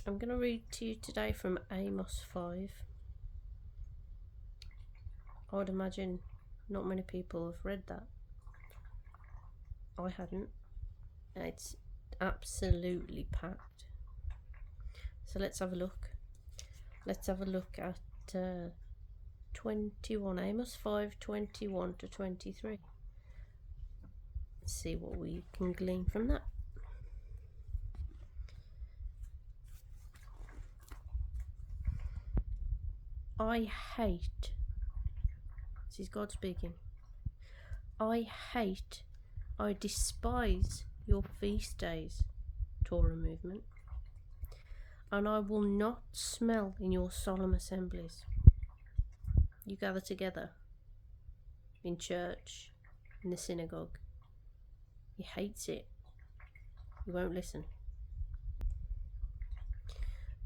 I'm going to read to you today from Amos 5. I would imagine not many people have read that. I hadn't. It's absolutely packed. So let's have a look. Let's have a look at 21, Amos 5, 21 to 23. Let's see what we can glean from that. I hate, this is God speaking, I despise your feast days, Torah movement, and I will not smell in your solemn assemblies. You gather together in church, in the synagogue. He hates it. You won't listen.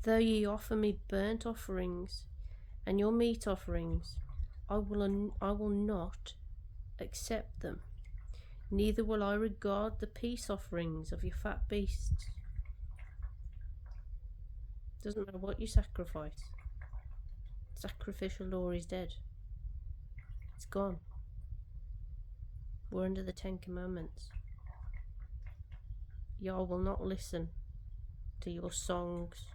Though ye offer me burnt offerings and your meat offerings, I will not accept them. Neither will I regard the peace offerings of your fat beasts. Doesn't matter what you sacrifice. Sacrificial law is dead. It's gone. We're under the 10 Commandments. Yah will not listen to your songs,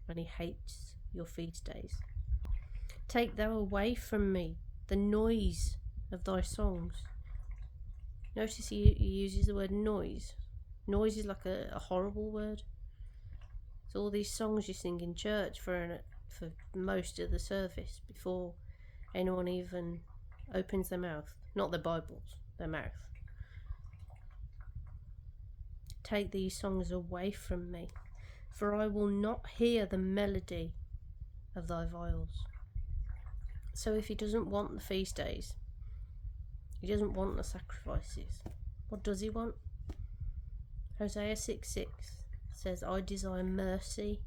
and he hates your feast days. Take thou away from me the noise of thy songs. Notice he uses the word noise. Noise is like a horrible word. So all these songs you sing in church for most of the service before anyone even opens their mouth. Not their Bibles, their mouth. Take these songs away from me, for I will not hear the melody of thy viols. So if he doesn't want the feast days, he doesn't want the sacrifices, what does he want? Hosea 6:6 says, I desire mercy,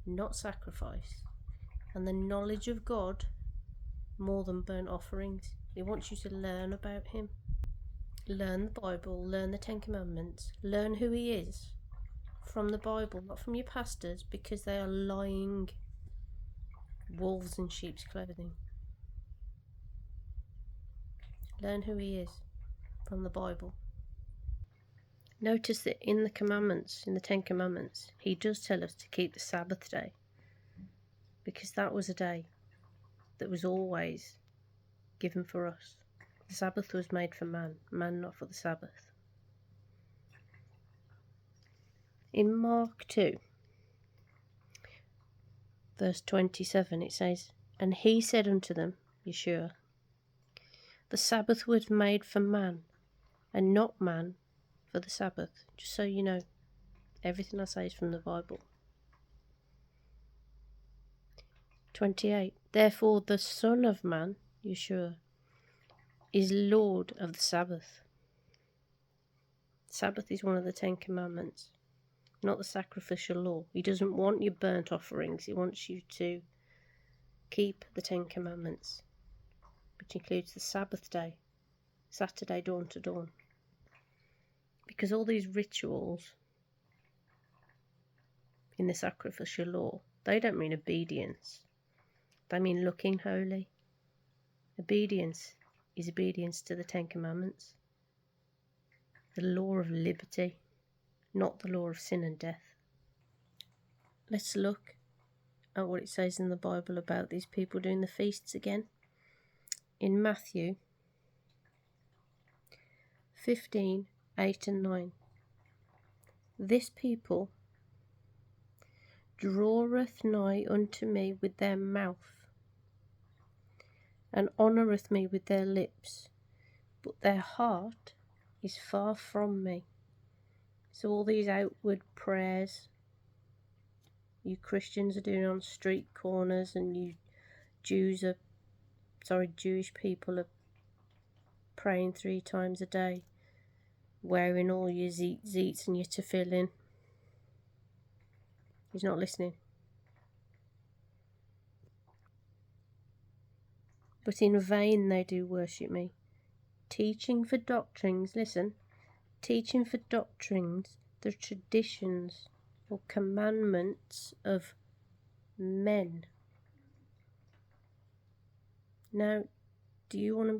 not sacrifice, and the knowledge of God more than burnt offerings. He wants you to learn about him. Learn the Bible, learn the 10 Commandments, learn who he is from the Bible, not from your pastors, because they are lying wolves in sheep's clothing. Learn who he is from the Bible. Notice that in the commandments, in the 10 Commandments, he does tell us to keep the Sabbath day, because that was a day that was always given for us. The Sabbath was made for man, man not for the Sabbath. In Mark 2, verse 27, it says, And he said unto them, Yeshua, the Sabbath was made for man, and not man for the Sabbath. Just so you know, everything I say is from the Bible. 28. Therefore the Son of Man, Yeshua, is Lord of the Sabbath. Sabbath is one of the 10 Commandments, not the sacrificial law. He doesn't want your burnt offerings. He wants you to keep the 10 Commandments, which includes the Sabbath day, Saturday dawn to dawn. Because all these rituals in the sacrificial law, they don't mean obedience. They mean looking holy. Obedience is obedience to the 10 Commandments. The law of liberty, not the law of sin and death. Let's look at what it says in the Bible about these people doing the feasts again. In Matthew 15, 8 and 9. This people draweth nigh unto me with their mouth, and honoureth me with their lips, but their heart is far from me. So all these outward prayers you Christians are doing on street corners, and you Jewish people are praying 3 times a day, wearing all your zeets and your tefillin. He's not listening. But in vain they do worship me, teaching for doctrines, listen, teaching for doctrines the traditions or commandments of men. Now, do you want to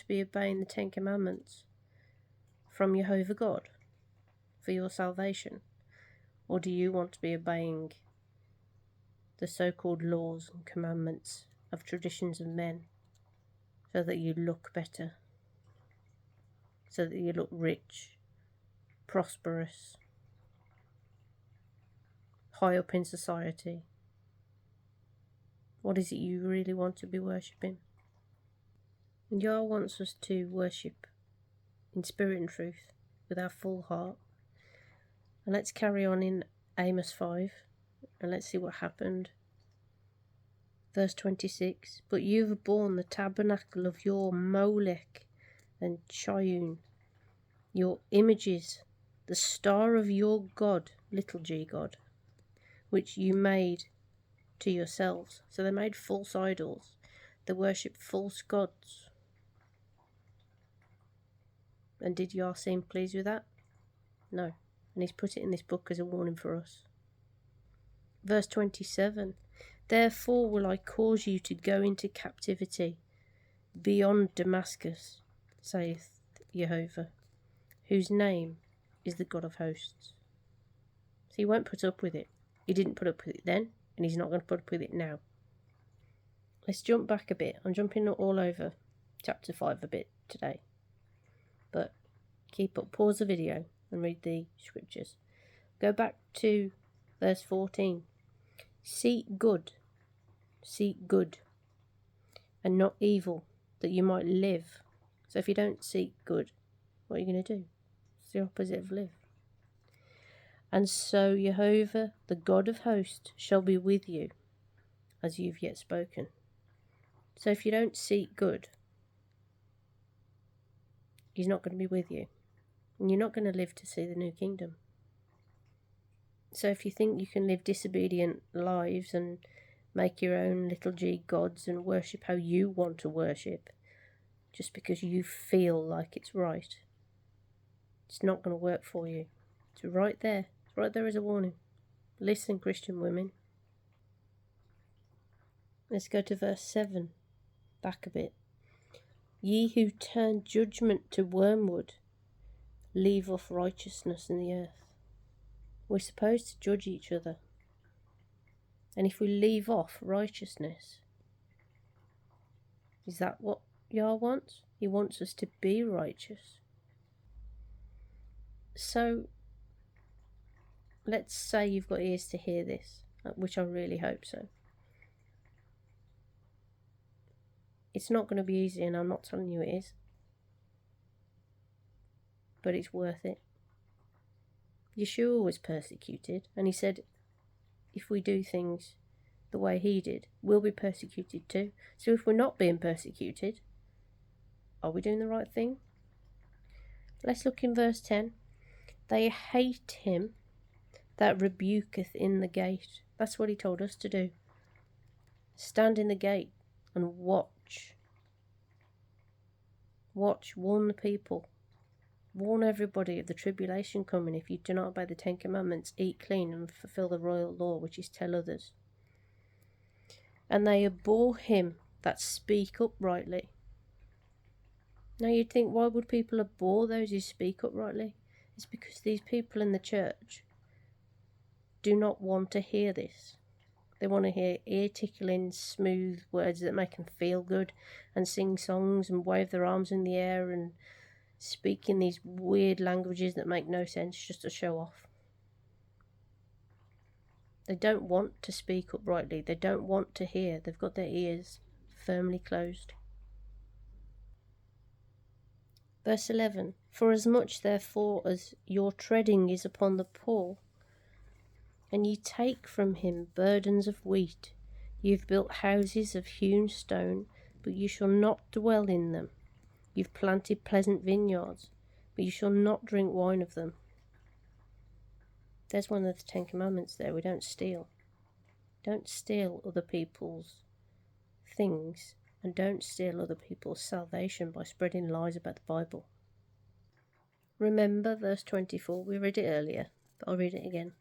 be obeying the Ten Commandments from Jehovah God for your salvation? Or do you want to be obeying the so-called laws and commandments of traditions of men so that you look better, so that you look rich, prosperous, high up in society? What is it you really want to be worshipping? And Yah wants us to worship in spirit and truth with our full heart. And let's carry on in Amos 5 and let's see what happened. Verse 26, but you have borne the tabernacle of your Molech and Chayun, your images, the star of your God, little g God, which you made to yourselves. So they made false idols. They worshipped false gods. And did Yah seem pleased with that? No. And he's put it in this book as a warning for us. Verse 27, therefore will I cause you to go into captivity beyond Damascus, saith Jehovah, whose name is the God of hosts. So he won't put up with it. He didn't put up with it then, and he's not going to put up with it now. Let's jump back a bit. I'm jumping all over chapter 5 a bit today. But pause the video and read the scriptures. Go back to verse 14. Seek good, and not evil, that you might live. So if you don't seek good, what are you going to do? It's the opposite of live. And so Jehovah, the God of hosts, shall be with you, as you've yet spoken. So if you don't seek good, he's not going to be with you. And you're not going to live to see the new kingdom. So if you think you can live disobedient lives and make your own little g gods and worship how you want to worship, just because you feel like it's right, it's not going to work for you. It's right there. It's right there as a warning. Listen, Christian women. Let's go to verse 7. Back a bit. Ye who turn judgment to wormwood, leave off righteousness in the earth. We're supposed to judge each other. And if we leave off righteousness, is that what Yah wants? He wants us to be righteous. So, let's say you've got ears to hear this, which I really hope so. It's not going to be easy, and I'm not telling you it is. But it's worth it. Yeshua was persecuted, and he said, if we do things the way he did, we'll be persecuted too. So if we're not being persecuted, are we doing the right thing? Let's look in verse 10. They hate him that rebuketh in the gate. That's what he told us to do. Stand in the gate and watch. Watch, warn the people. Warn everybody of the tribulation coming. If you do not obey the Ten Commandments, eat clean and fulfill the royal law, which is tell others. And they abhor him that speak uprightly. Now you'd think, why would people abhor those who speak uprightly? It's because these people in the church do not want to hear this. They want to hear ear-tickling, smooth words that make them feel good and sing songs and wave their arms in the air and speak in these weird languages that make no sense just to show off. They don't want to speak uprightly. They don't want to hear. They've got their ears firmly closed. Verse 11. For as much therefore as your treading is upon the poor, and ye take from him burdens of wheat, you've built houses of hewn stone, but you shall not dwell in them. You've planted pleasant vineyards, but you shall not drink wine of them. There's one of the Ten Commandments there. We don't steal. Don't steal other people's things, and don't steal other people's salvation by spreading lies about the Bible. Remember verse 24, we read it earlier. I'll read it again.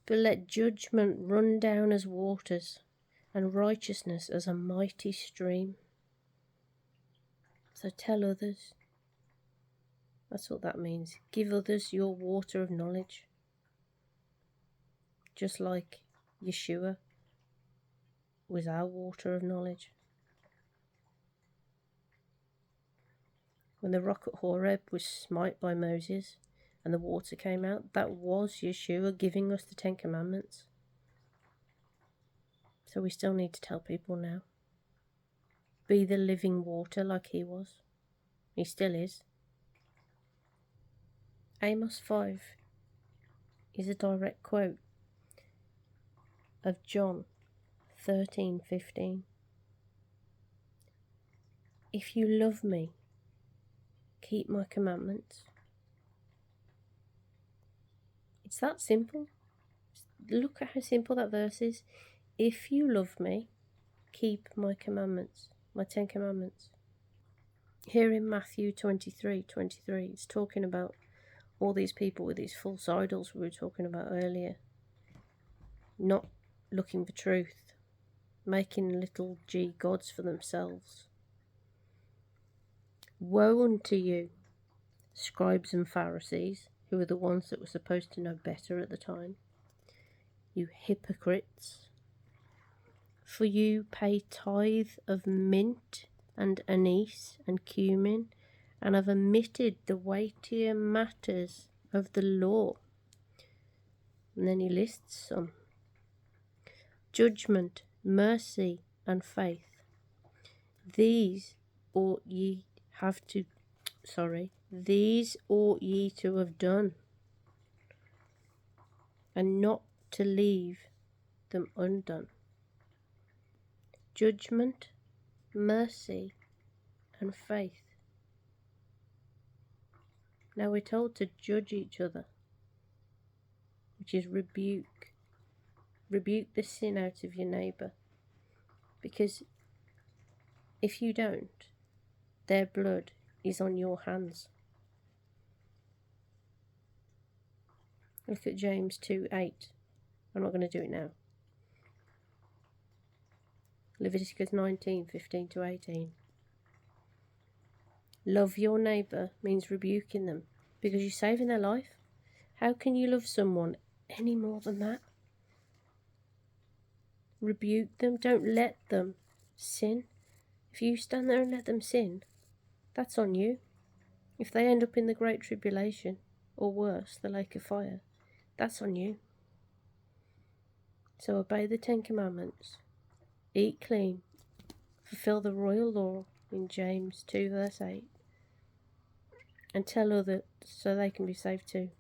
But let judgment run down as waters, and righteousness as a mighty stream. So tell others. That's what that means. Give others your water of knowledge. Just like Yeshua was our water of knowledge. When the rock at Horeb was smite by Moses and the water came out, that was Yeshua giving us the 10 Commandments. So we still need to tell people now. Be the living water like he was. He still is. Amos 5 is a direct quote of John 13:15. If you love me, keep my commandments. It's that simple. Look at how simple that verse is. If you love me, keep my commandments, my 10 commandments. Here in Matthew 23:23, it's talking about all these people with these false idols we were talking about earlier, not looking for truth, making little g gods for themselves. Woe unto you, scribes and Pharisees, who were the ones that were supposed to know better at the time, you hypocrites, for you pay tithe of mint and anise and cumin, and have omitted the weightier matters of the law. And then he lists some. Judgment, mercy, and faith. These ought ye to have done, and not to leave them undone. Judgment, mercy, and faith. Now we're told to judge each other, which is rebuke. Rebuke the sin out of your neighbour. Because if you don't, their blood is on your hands. Look at James 2:8. I'm not going to do it now. Leviticus 19:15-18. Love your neighbour means rebuking them because you're saving their life. How can you love someone any more than that? Rebuke them. Don't let them sin. If you stand there and let them sin, that's on you. If they end up in the Great Tribulation, or worse, the lake of fire, that's on you. So obey the 10 Commandments. Eat clean. Fulfill the royal law in James 2:8. And tell others so they can be saved too.